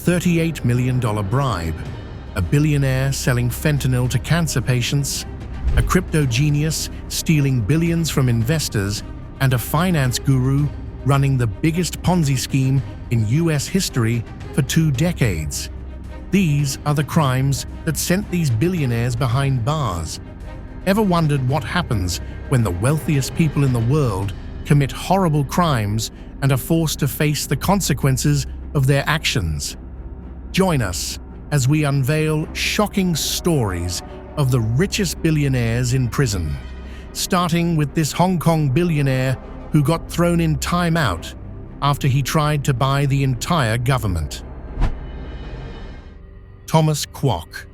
$38 million bribe, a billionaire selling fentanyl to cancer patients, a crypto genius stealing billions from investors, and a finance guru running the biggest Ponzi scheme in US history for 2 decades. These are the crimes that sent these billionaires behind bars. Ever wondered what happens when the wealthiest people in the world commit horrible crimes and are forced to face the consequences of their actions? Join us as we unveil shocking stories of the richest billionaires in prison, starting with this Hong Kong billionaire who got thrown in time out after he tried to buy the entire government. Thomas Quek.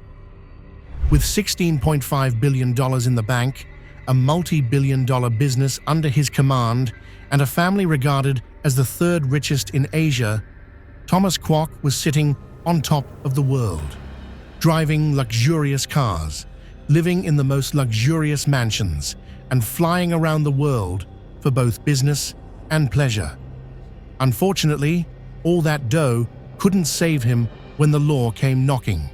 With $16.5 billion in the bank, a multi-billion-dollar business under his command, and a family regarded as the 3rd richest in Asia, Thomas Quek was sitting on top of the world, driving luxurious cars, living in the most luxurious mansions, and flying around the world for both business and pleasure. Unfortunately, all that dough couldn't save him when the law came knocking.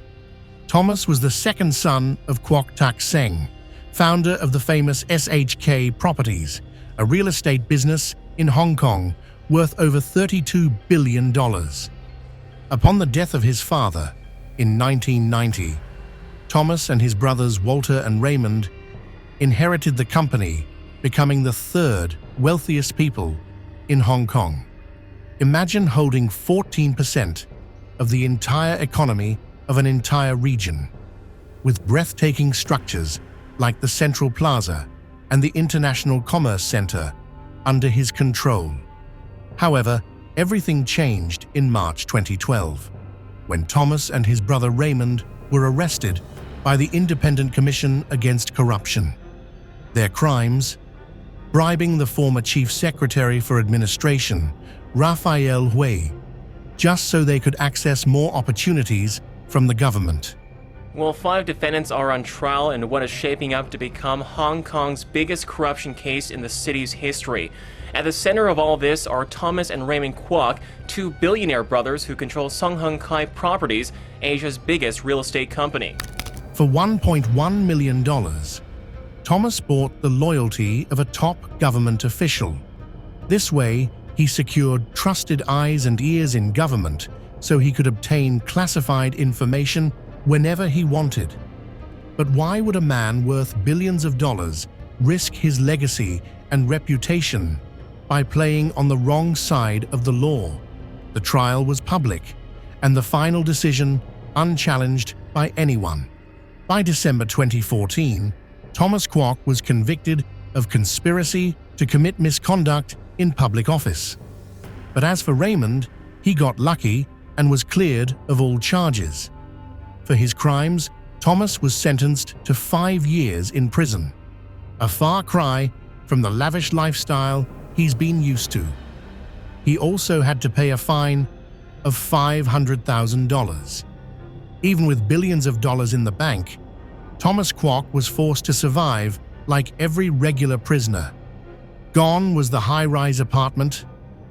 Thomas was the second son of Kwok Tak Seng, founder of the famous SHK Properties, a real estate business in Hong Kong worth over $32 billion. Upon the death of his father in 1990, Thomas and his brothers Walter and Raymond inherited the company, becoming the 3rd wealthiest people in Hong Kong. Imagine holding 14% of the entire economy of an entire region, with breathtaking structures like the Central Plaza and the International Commerce Center under his control. However, everything changed in March 2012, when Thomas and his brother Raymond were arrested by the Independent Commission Against Corruption. Their crimes: bribing the former Chief Secretary for Administration, Raphael Hui, just so they could access more opportunities from the government. Well, 5 defendants are on trial in what is shaping up to become Hong Kong's biggest corruption case in the city's history. At the center of all this are Thomas and Raymond Kwok, 2 billionaire brothers who control Sung Hung Kai Properties, Asia's biggest real estate company. For $1.1 million, Thomas bought the loyalty of a top government official. This way, he secured trusted eyes and ears in government so he could obtain classified information whenever he wanted. But why would a man worth billions of dollars risk his legacy and reputation by playing on the wrong side of the law? The trial was public, and the final decision unchallenged by anyone. By December 2014, Thomas Kwok was convicted of conspiracy to commit misconduct in public office. But as for Raymond, he got lucky and was cleared of all charges. For his crimes, Thomas was sentenced to 5 years in prison, a far cry from the lavish lifestyle he's been used to. He also had to pay a fine of $500,000. Even with billions of dollars in the bank, Thomas Kwok was forced to survive like every regular prisoner. Gone was the high-rise apartment,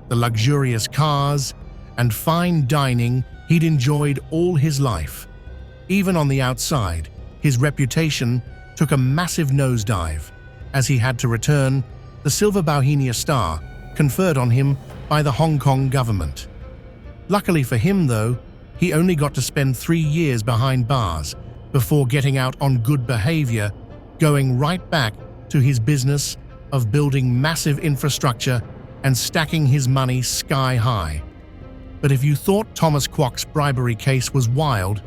the luxurious cars, and fine dining he'd enjoyed all his life. Even on the outside, his reputation took a massive nosedive, as he had to return the Silver Bauhinia star conferred on him by the Hong Kong government. Luckily for him, though, he only got to spend 3 years behind bars before getting out on good behavior, going right back to his business of building massive infrastructure and stacking his money sky high. But if you thought Thomas Kwok's bribery case was wild,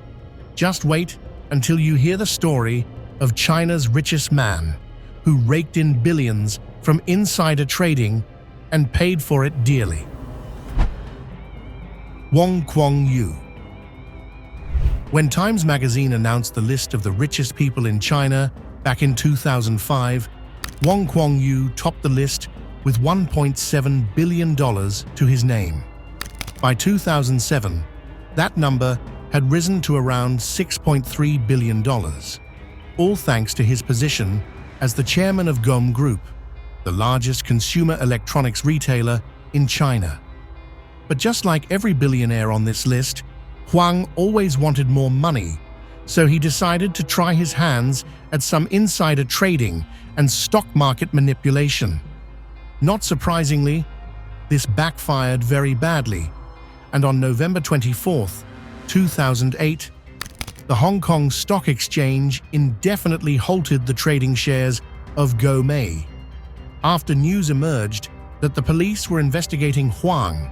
just wait until you hear the story of China's richest man, who raked in billions from insider trading and paid for it dearly. Wong Kang Yu. When Times magazine announced the list of the richest people in China back in 2005, Wong Kang Yu topped the list with $1.7 billion to his name. By 2007, that number had risen to around $6.3 billion, all thanks to his position as the chairman of GOM Group, the largest consumer electronics retailer in China. But just like every billionaire on this list, Huang always wanted more money, so he decided to try his hands at some insider trading and stock market manipulation. Not surprisingly, this backfired very badly, and on November 24, 2008, the Hong Kong Stock Exchange indefinitely halted the trading shares of Gourmet after news emerged that the police were investigating Huang,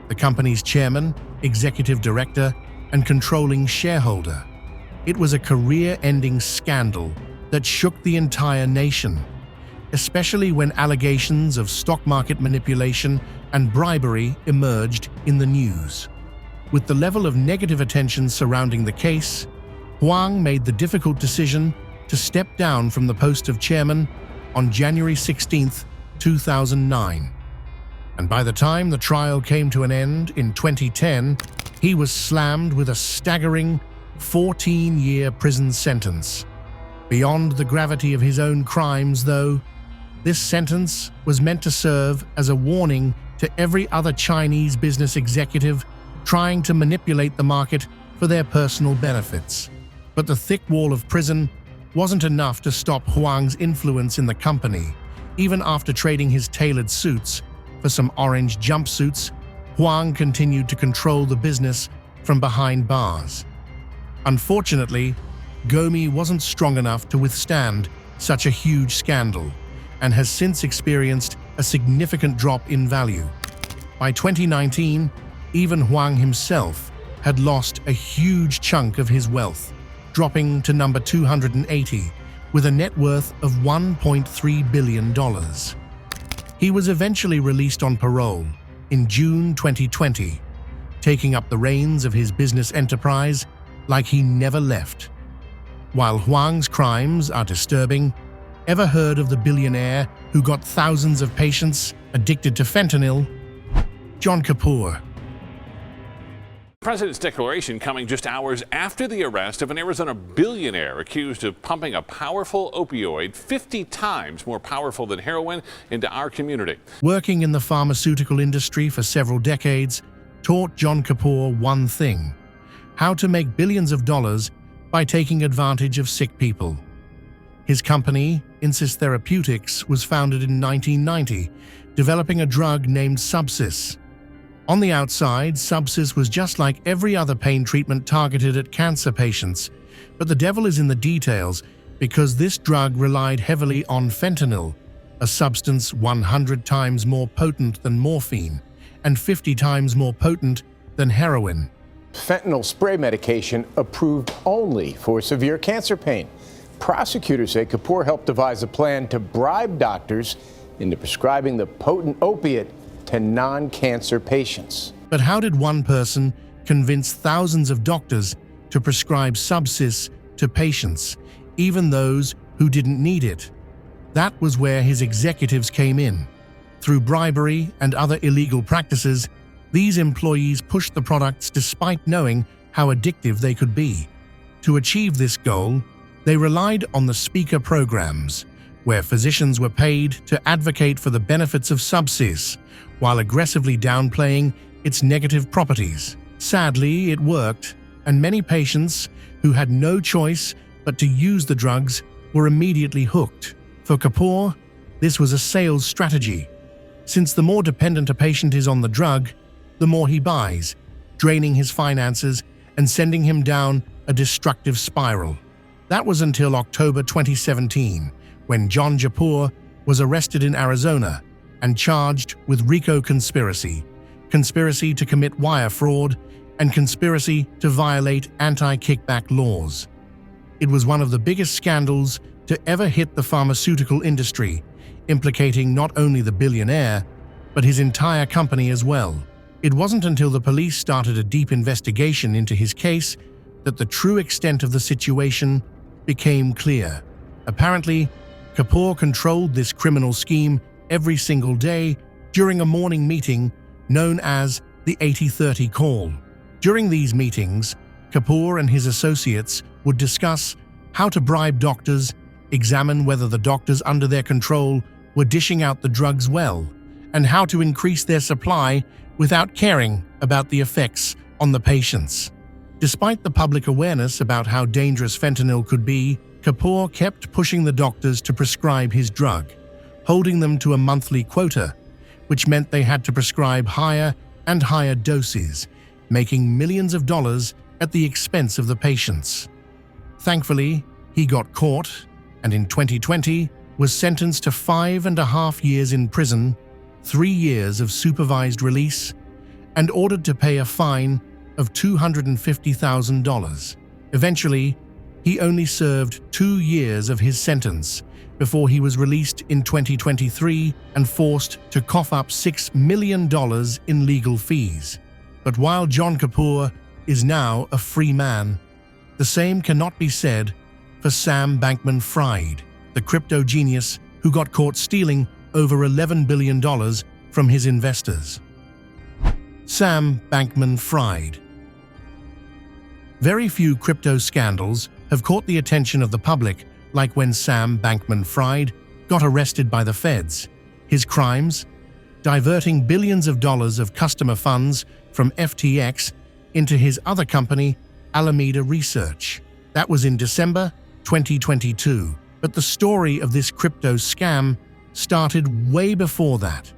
the company's chairman, executive director, and controlling shareholder. It was a career-ending scandal that shook the entire nation, especially when allegations of stock market manipulation and bribery emerged in the news. With the level of negative attention surrounding the case, Huang made the difficult decision to step down from the post of chairman on January 16, 2009. And by the time the trial came to an end in 2010, he was slammed with a staggering 14-year prison sentence. Beyond the gravity of his own crimes, though, this sentence was meant to serve as a warning to every other Chinese business executive trying to manipulate the market for their personal benefits. But the thick wall of prison wasn't enough to stop Huang's influence in the company. Even after trading his tailored suits for some orange jumpsuits, Huang continued to control the business from behind bars. Unfortunately, Gourmet wasn't strong enough to withstand such a huge scandal and has since experienced a significant drop in value. By 2019, even Huang himself had lost a huge chunk of his wealth, dropping to number 280 with a net worth of $1.3 billion. He was eventually released on parole in June 2020, taking up the reins of his business enterprise like he never left. While Huang's crimes are disturbing, ever heard of the billionaire who got thousands of patients addicted to fentanyl? John Kapoor. The president's declaration coming just hours after the arrest of an Arizona billionaire accused of pumping a powerful opioid 50 times more powerful than heroin into our community. Working in the pharmaceutical industry for several decades taught John Kapoor one thing: how to make billions of dollars by taking advantage of sick people. His company, Insys Therapeutics, was founded in 1990, developing a drug named Subsys. On the outside, Subsys was just like every other pain treatment targeted at cancer patients, but the devil is in the details because this drug relied heavily on fentanyl, a substance 100 times more potent than morphine and 50 times more potent than heroin. Fentanyl spray medication approved only for severe cancer pain. Prosecutors say Kapoor helped devise a plan to bribe doctors into prescribing the potent opiate to non-cancer patients. But how did one person convince thousands of doctors to prescribe Subsys to patients, even those who didn't need it? That was where his executives came in. Through bribery and other illegal practices, these employees pushed the products despite knowing how addictive they could be. To achieve this goal, they relied on the speaker programs, where physicians were paid to advocate for the benefits of Subsys, while aggressively downplaying its negative properties. Sadly, it worked, and many patients who had no choice but to use the drugs were immediately hooked. For Kapoor, this was a sales strategy, since the more dependent a patient is on the drug, the more he buys, draining his finances and sending him down a destructive spiral. That was until October 2017, when John Kapoor was arrested in Arizona and charged with RICO conspiracy, conspiracy to commit wire fraud, and conspiracy to violate anti-kickback laws. It was one of the biggest scandals to ever hit the pharmaceutical industry, implicating not only the billionaire, but his entire company as well. It wasn't until the police started a deep investigation into his case that the true extent of the situation became clear. Apparently, Kapoor controlled this criminal scheme every single day during a morning meeting known as the 80-30 call. During these meetings, Kapoor and his associates would discuss how to bribe doctors, examine whether the doctors under their control were dishing out the drugs well, and how to increase their supply without caring about the effects on the patients. Despite the public awareness about how dangerous fentanyl could be, Kapoor kept pushing the doctors to prescribe his drug, holding them to a monthly quota, which meant they had to prescribe higher and higher doses, making millions of dollars at the expense of the patients. Thankfully, he got caught, and in 2020 was sentenced to 5.5 years in prison, 3 years of supervised release, and ordered to pay a fine of $250,000. Eventually, he only served 2 years of his sentence before he was released in 2023 and forced to cough up $6 million in legal fees. But while John Kapoor is now a free man, the same cannot be said for Sam Bankman-Fried, the crypto genius who got caught stealing over $11 billion from his investors. Sam Bankman-Fried. Very few crypto scandals have caught the attention of the public like when Sam Bankman-Fried got arrested by the feds. His crimes? Diverting billions of dollars of customer funds from FTX into his other company, Alameda Research. That was in December 2022. But the story of this crypto scam started way before that.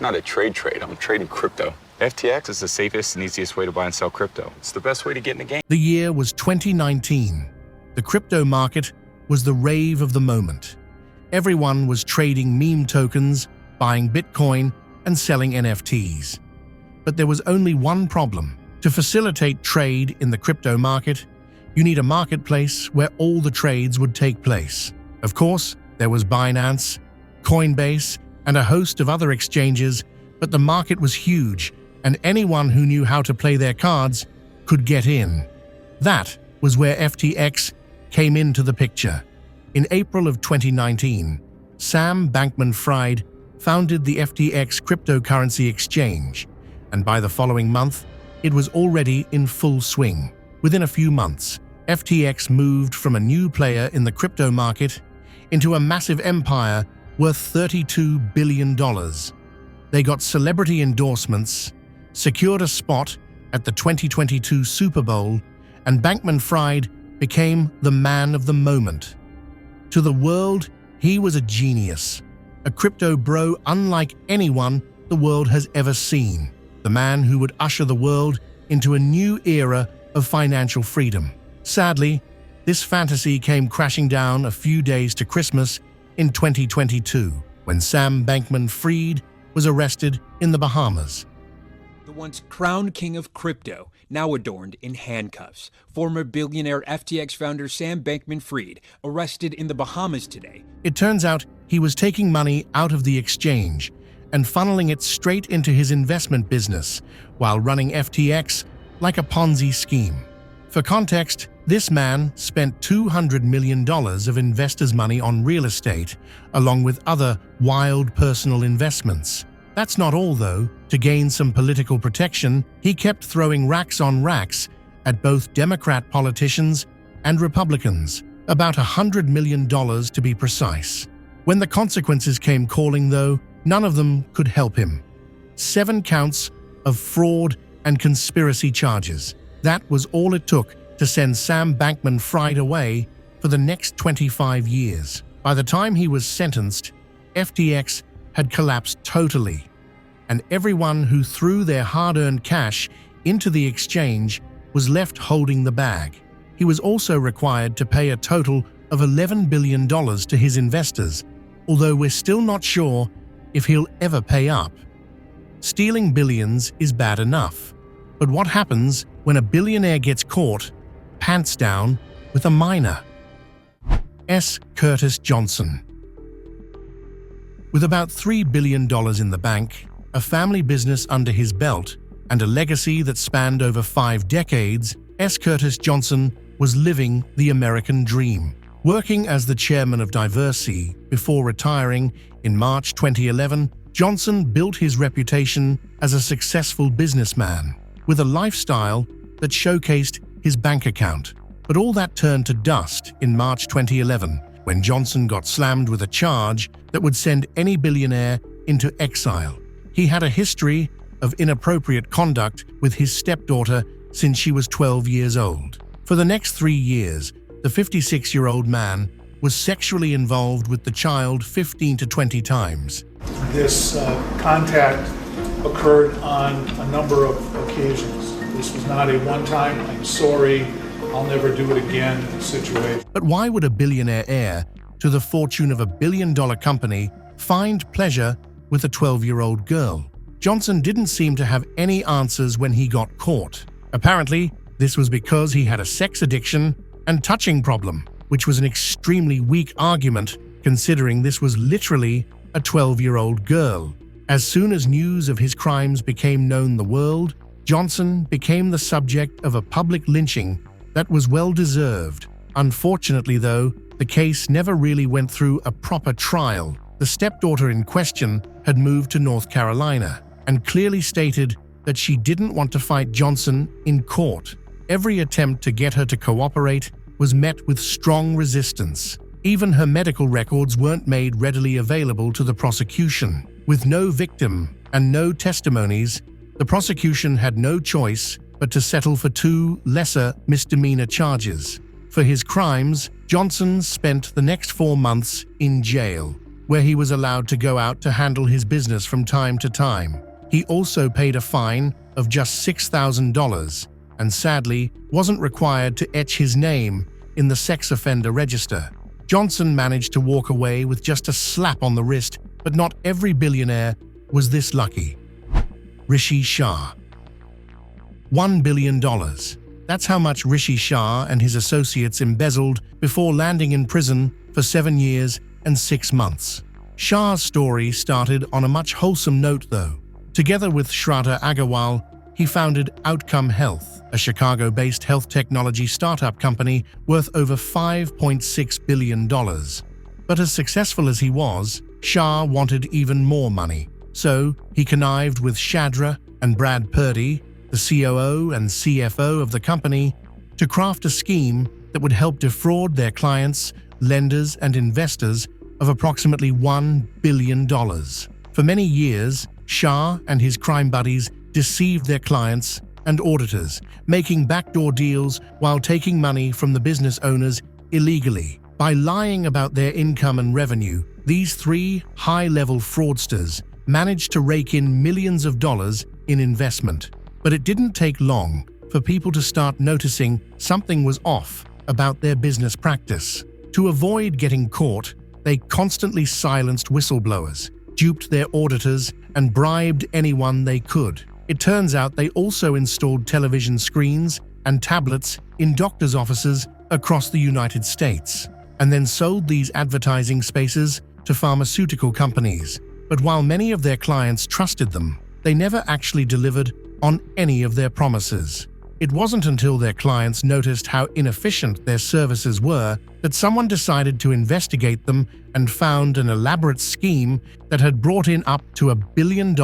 Not a trade, I'm trading crypto. FTX is the safest and easiest way to buy and sell crypto. It's the best way to get in the game. The year was 2019. The crypto market was the rave of the moment. Everyone was trading meme tokens, buying Bitcoin, and selling NFTs. But there was only one problem. To facilitate trade in the crypto market, you need a marketplace where all the trades would take place. Of course, there was Binance, Coinbase, and a host of other exchanges, but the market was huge, and anyone who knew how to play their cards could get in. That was where FTX came into the picture. In April of 2019, Sam Bankman-Fried founded the FTX cryptocurrency exchange, and by the following month, it was already in full swing. Within a few months, FTX moved from a new player in the crypto market into a massive empire worth $32 billion. They got celebrity endorsements, secured a spot at the 2022 Super Bowl, and Bankman-Fried became the man of the moment. To the world, he was a genius, a crypto bro unlike anyone the world has ever seen, the man who would usher the world into a new era of financial freedom. Sadly, this fantasy came crashing down a few days to Christmas in 2022, when Sam Bankman-Fried was arrested in the Bahamas. The once crowned king of crypto, now adorned in handcuffs. Former billionaire FTX founder Sam Bankman-Fried, arrested in the Bahamas today. It turns out he was taking money out of the exchange and funneling it straight into his investment business while running FTX like a Ponzi scheme. For context, this man spent $200 million of investors' money on real estate, along with other wild personal investments. That's not all, though. To gain some political protection, he kept throwing racks on racks at both Democrat politicians and Republicans, about $100 million to be precise. When the consequences came calling, though, none of them could help him. 7 counts of fraud and conspiracy charges. That was all it took to send Sam Bankman-Fried away for the next 25 years. By the time he was sentenced, FTX had collapsed totally, and everyone who threw their hard-earned cash into the exchange was left holding the bag. He was also required to pay a total of $11 billion to his investors, although we're still not sure if he'll ever pay up. Stealing billions is bad enough, but what happens when a billionaire gets caught, pants down, with a minor? S. Curtis Johnson. With about $3 billion in the bank, a family business under his belt, and a legacy that spanned over 5 decades, S. Curtis Johnson was living the American dream. Working as the chairman of Diversey before retiring in March 2011, Johnson built his reputation as a successful businessman, with a lifestyle that showcased his bank account. But all that turned to dust in March 2011, when Johnson got slammed with a charge that would send any billionaire into exile. He had a history of inappropriate conduct with his stepdaughter, since she was 12 years old. For the next 3 years, the 56-year-old man was sexually involved with the child 15 to 20 times. This contact occurred on a number of occasions. This was not a one-time, I'm sorry, I'll never do it again situation. But why would a billionaire heir to the fortune of $1 billion company find pleasure with a 12-year-old girl? Johnson didn't seem to have any answers when he got caught. Apparently, this was because he had a sex addiction and touching problem, which was an extremely weak argument considering this was literally a 12-year-old girl. As soon as news of his crimes became known the world, Johnson became the subject of a public lynching that was well-deserved. Unfortunately, though, the case never really went through a proper trial. The stepdaughter in question had moved to North Carolina and clearly stated that she didn't want to fight Johnson in court. Every attempt to get her to cooperate was met with strong resistance. Even her medical records weren't made readily available to the prosecution. With no victim and no testimonies, the prosecution had no choice but to settle for 2 lesser misdemeanor charges. For his crimes, Johnson spent the next 4 months in jail, where he was allowed to go out to handle his business from time to time. He also paid a fine of just $6,000 and sadly wasn't required to etch his name in the sex offender register. Johnson managed to walk away with just a slap on the wrist, but not every billionaire was this lucky. Rishi Shah. $1 billion. That's how much Rishi Shah and his associates embezzled before landing in prison for 7 years and 6 months. Shah's story started on a much wholesome note, though. Together with Shraddha Agarwal, he founded Outcome Health, a Chicago-based health technology startup company worth over $5.6 billion. But as successful as he was, Shah wanted even more money. So he connived with Shadra and Brad Purdy, the COO and CFO of the company, to craft a scheme that would help defraud their clients, lenders, and investors of approximately $1 billion. For many years, Shah and his crime buddies deceived their clients and auditors, making backdoor deals while taking money from the business owners illegally. By lying about their income and revenue, these 3 high-level fraudsters managed to rake in millions of dollars in investment. But it didn't take long for people to start noticing something was off about their business practice. To avoid getting caught, they constantly silenced whistleblowers, duped their auditors, and bribed anyone they could. It turns out they also installed television screens and tablets in doctors' offices across the United States, and then sold these advertising spaces to pharmaceutical companies. But while many of their clients trusted them, they never actually delivered on any of their promises. It wasn't until their clients noticed how inefficient their services were that someone decided to investigate them and found an elaborate scheme that had brought in up to $1 billion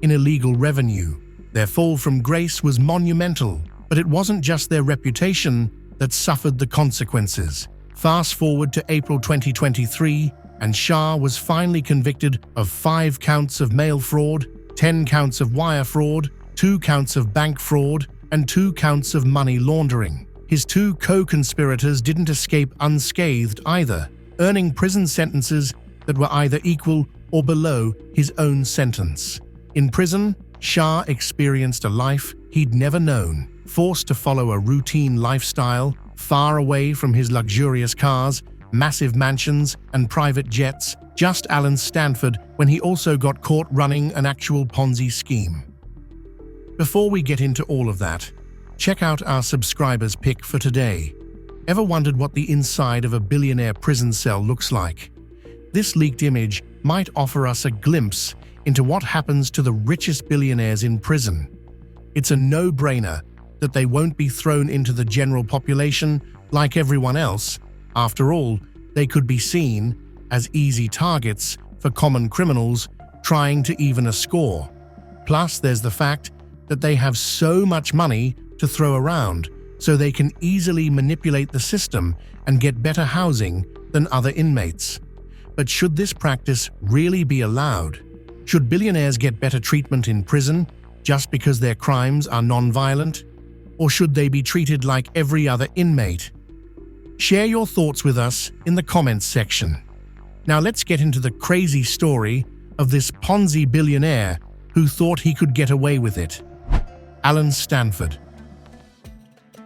in illegal revenue. Their fall from grace was monumental, but it wasn't just their reputation that suffered the consequences. Fast forward to April 2023, and Shah was finally convicted of 5 counts of mail fraud, 10 counts of wire fraud, 2 counts of bank fraud, and 2 counts of money laundering. His 2 co-conspirators didn't escape unscathed either, earning prison sentences that were either equal or below his own sentence. In prison, Shah experienced a life he'd never known, forced to follow a routine lifestyle, far away from his luxurious cars, massive mansions, and private jets, just Alan Stanford when he also got caught running an actual Ponzi scheme. Before we get into all of that, check out our subscribers' pick for today. Ever wondered what the inside of a billionaire prison cell looks like? This leaked image might offer us a glimpse into what happens to the richest billionaires in prison. It's a no-brainer that they won't be thrown into the general population like everyone else. After all, they could be seen as easy targets for common criminals trying to even a score. Plus, there's the fact that they have so much money to throw around, so they can easily manipulate the system and get better housing than other inmates. But should this practice really be allowed? Should billionaires get better treatment in prison just because their crimes are non-violent? or should they be treated like every other inmate? Share your thoughts with us in the comments section. Now let's get into the crazy story of this Ponzi billionaire who thought he could get away with it. Alan Stanford.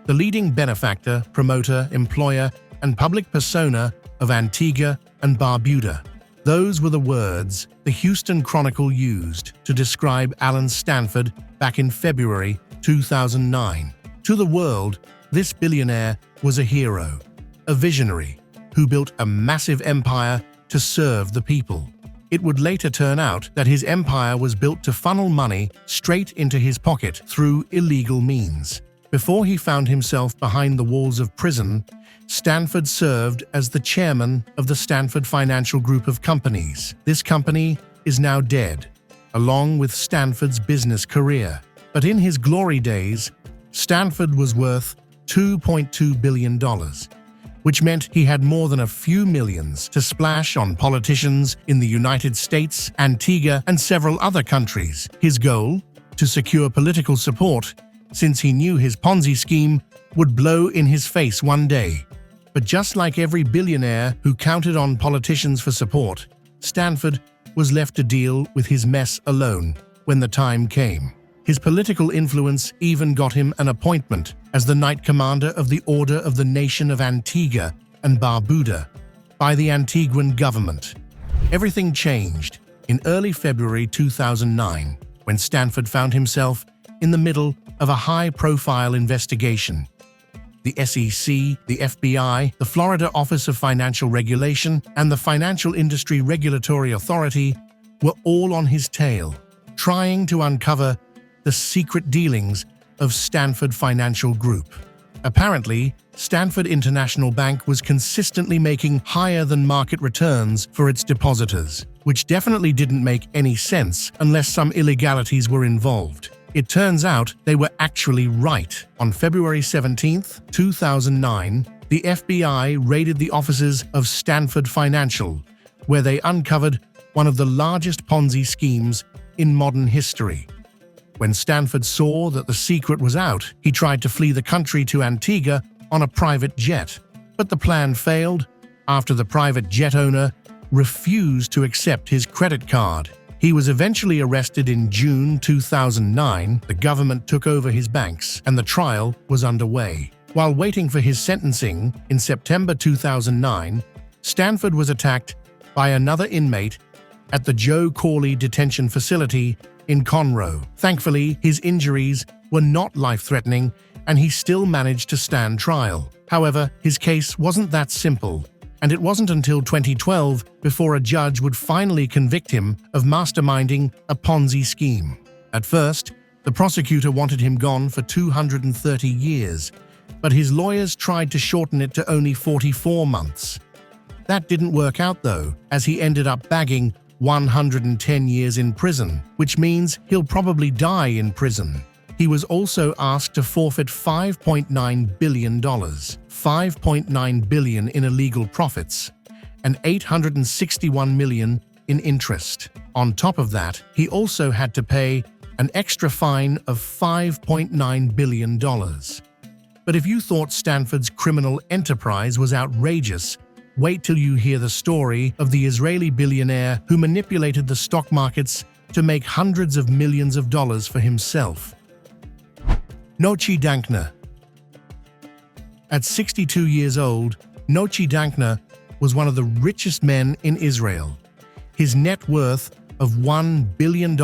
The leading benefactor, promoter, employer, and public persona of Antigua and Barbuda. Those were the words the Houston Chronicle used to describe Alan Stanford back in February 2009. To the world, this billionaire was a hero, a visionary, who built a massive empire to serve the people. It would later turn out that his empire was built to funnel money straight into his pocket through illegal means. Before he found himself behind the walls of prison, Stanford served as the chairman of the Stanford Financial Group of companies. This company is now dead, along with Stanford's business career. But in his glory days, Stanford was worth $2.2 billion, which meant he had more than a few millions to splash on politicians in the United States, Antigua, and several other countries. His goal? To secure political support, since he knew his Ponzi scheme would blow in his face one day. But just like every billionaire who counted on politicians for support, Stanford was left to deal with his mess alone when the time came. His political influence even got him an appointment as the Knight Commander of the Order of the Nation of Antigua and Barbuda by the Antiguan government. Everything changed in early February 2009 when Stanford found himself in the middle of a high-profile investigation. The SEC, the FBI, the Florida Office of Financial Regulation, and the Financial Industry Regulatory Authority were all on his tail, trying to uncover the secret dealings of Stanford Financial Group. Apparently, Stanford International Bank was consistently making higher-than-market returns for its depositors, which definitely didn't make any sense unless some illegalities were involved. It turns out they were actually right. On February 17, 2009, the FBI raided the offices of Stanford Financial, where they uncovered one of the largest Ponzi schemes in modern history. When Stanford saw that the secret was out, he tried to flee the country to Antigua on a private jet. But the plan failed after the private jet owner refused to accept his credit card. He was eventually arrested in June 2009. The government took over his banks, and the trial was underway. While waiting for his sentencing in September 2009, Stanford was attacked by another inmate at the Joe Corley detention facility in Conroe. Thankfully, his injuries were not life-threatening, and he still managed to stand trial. However, his case wasn't that simple, and it wasn't until 2012 before a judge would finally convict him of masterminding a Ponzi scheme. At first, the prosecutor wanted him gone for 230 years, but his lawyers tried to shorten it to only 44 months. That didn't work out though, as he ended up bagging 110 years in prison, which means he'll probably die in prison. He was also asked to forfeit $5.9 billion, $5.9 billion in illegal profits, and $861 million in interest. On top of that, he also had to pay an extra fine of $5.9 billion. But if you thought Stanford's criminal enterprise was outrageous, wait till you hear the story of the Israeli billionaire who manipulated the stock markets to make hundreds of millions of dollars for himself. Noi Danner. At 62 years old, Noi Danner was one of the richest men in Israel. His net worth of $1 billion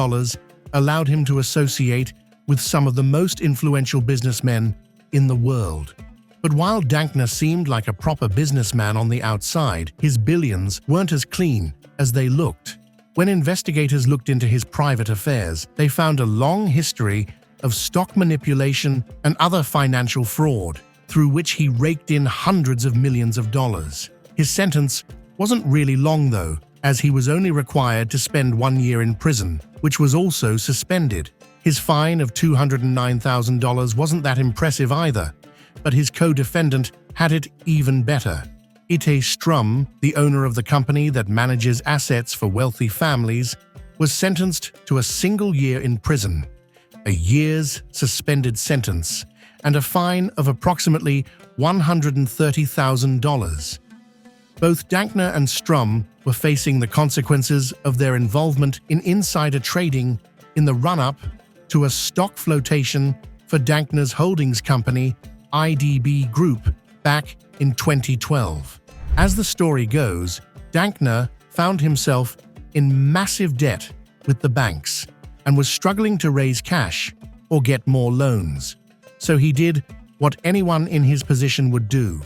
allowed him to associate with some of the most influential businessmen in the world. But while Danner seemed like a proper businessman on the outside, his billions weren't as clean as they looked. When investigators looked into his private affairs, they found a long history of stock manipulation and other financial fraud, through which he raked in hundreds of millions of dollars. His sentence wasn't really long though, as he was only required to spend 1 year in prison, which was also suspended. His fine of $209,000 wasn't that impressive either, but his co-defendant had it even better. Ite Strum, the owner of the company that manages assets for wealthy families, was sentenced to a single year in prison, a year's suspended sentence, and a fine of approximately $130,000. Both Danner and Strum were facing the consequences of their involvement in insider trading in the run-up to a stock flotation for Danner's holdings company, IDB Group, back in 2012. As the story goes, Danner found himself in massive debt with the banks and was struggling to raise cash or get more loans. So he did what anyone in his position would do: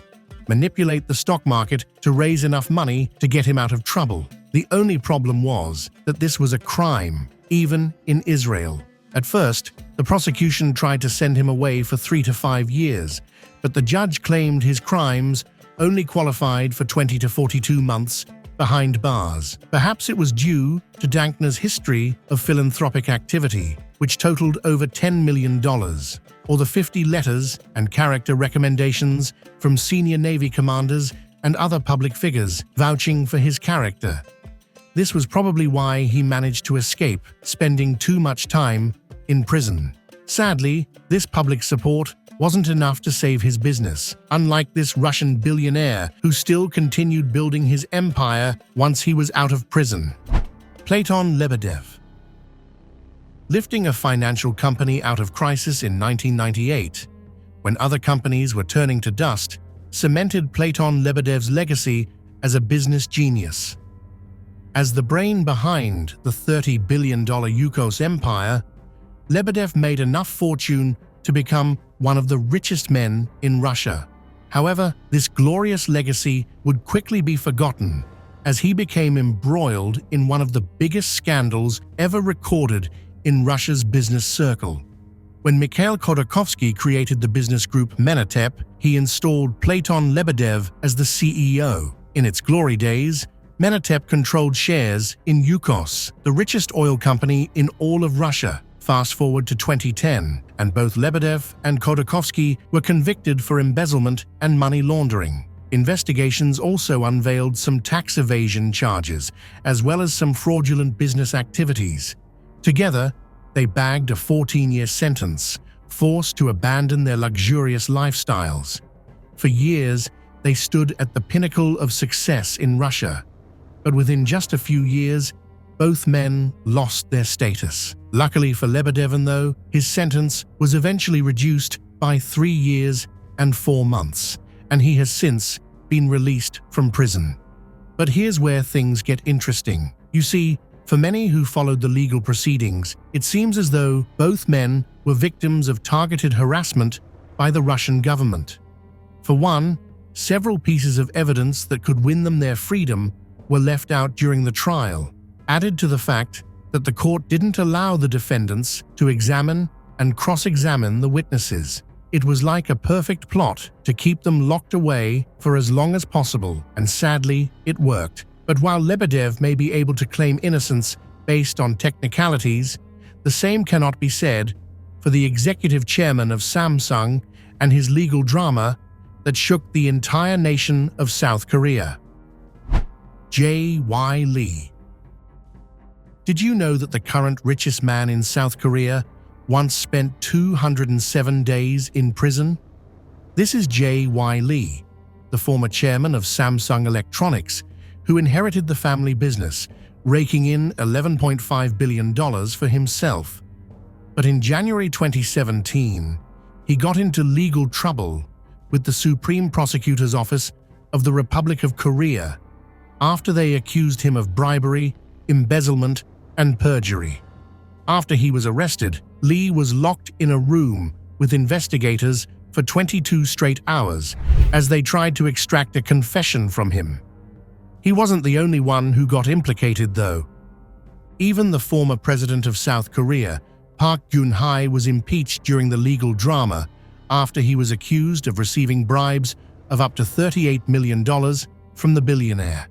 manipulate the stock market to raise enough money to get him out of trouble. The only problem was that this was a crime, even in Israel. At first, the prosecution tried to send him away for 3 to 5 years, but the judge claimed his crimes only qualified for 20 to 42 months behind bars. Perhaps it was due to Danner's history of philanthropic activity, which totaled over $10 million, or the 50 letters and character recommendations from senior Navy commanders and other public figures vouching for his character. This was probably why he managed to escape spending too much time in prison. Sadly, this public support wasn't enough to save his business, unlike this Russian billionaire who still continued building his empire once he was out of prison. Pavel Lebedev. Lifting a financial company out of crisis in 1998, when other companies were turning to dust, cemented Pavel Lebedev's legacy as a business genius. As the brain behind the $30 billion Yukos empire, Lebedev made enough fortune to become one of the richest men in Russia. However, this glorious legacy would quickly be forgotten as he became embroiled in one of the biggest scandals ever recorded in Russia's business circle. When Mikhail Khodorkovsky created the business group Menatep, he installed Pavel Lebedev as the CEO. In its glory days, Menatep controlled shares in Yukos, the richest oil company in all of Russia. Fast forward to 2010, and both Lebedev and Khodorkovsky were convicted for embezzlement and money laundering. Investigations also unveiled some tax evasion charges, as well as some fraudulent business activities. Together, they bagged a 14-year sentence, forced to abandon their luxurious lifestyles. For years, they stood at the pinnacle of success in Russia. But within just a few years, both men lost their status. Luckily for Lebedev, though, his sentence was eventually reduced by 3 years and 4 months, and he has since been released from prison. But here's where things get interesting. You see, for many who followed the legal proceedings, it seems as though both men were victims of targeted harassment by the Russian government. For one, several pieces of evidence that could win them their freedom were left out during the trial, added to the fact that the court didn't allow the defendants to examine and cross-examine the witnesses. It was like a perfect plot to keep them locked away for as long as possible, and sadly, it worked. But while Lebedev may be able to claim innocence based on technicalities, the same cannot be said for the executive chairman of Samsung and his legal drama that shook the entire nation of South Korea. J.Y. Lee. Did you know that the current richest man in South Korea once spent 207 days in prison? This is J.Y. Lee, the former chairman of Samsung Electronics, who inherited the family business, raking in $11.5 billion for himself. But in January 2017, he got into legal trouble with the Supreme Prosecutor's Office of the Republic of Korea after they accused him of bribery, embezzlement, and perjury. After he was arrested, Lee was locked in a room with investigators for 22 straight hours as they tried to extract a confession from him. He wasn't the only one who got implicated, though. Even the former president of South Korea, Park Geun-hye, was impeached during the legal drama after he was accused of receiving bribes of up to $38 million from the billionaire.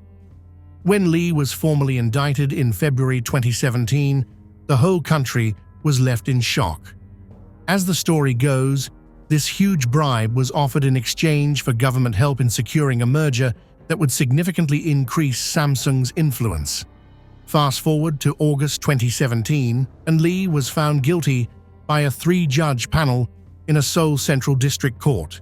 When Lee was formally indicted in February 2017, the whole country was left in shock. As the story goes, this huge bribe was offered in exchange for government help in securing a merger that would significantly increase Samsung's influence. Fast forward to August 2017, and Lee was found guilty by a 3-judge panel in a Seoul Central District Court.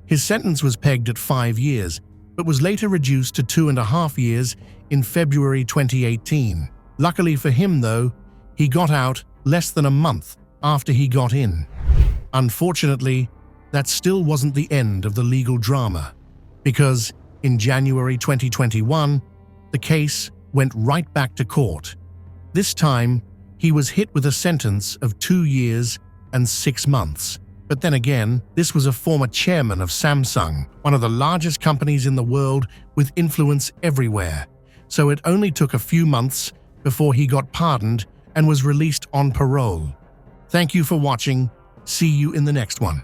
His sentence was pegged at 5 years, but was later reduced to 2.5 years in February 2018. Luckily for him, though, he got out less than a month after he got in. Unfortunately, that still wasn't the end of the legal drama, because in January 2021, the case went right back to court. This time, he was hit with a sentence of 2 years and 6 months. But then again, this was a former chairman of Samsung, one of the largest companies in the world with influence everywhere. So it only took a few months before he got pardoned and was released on parole. Thank you for watching. See you in the next one.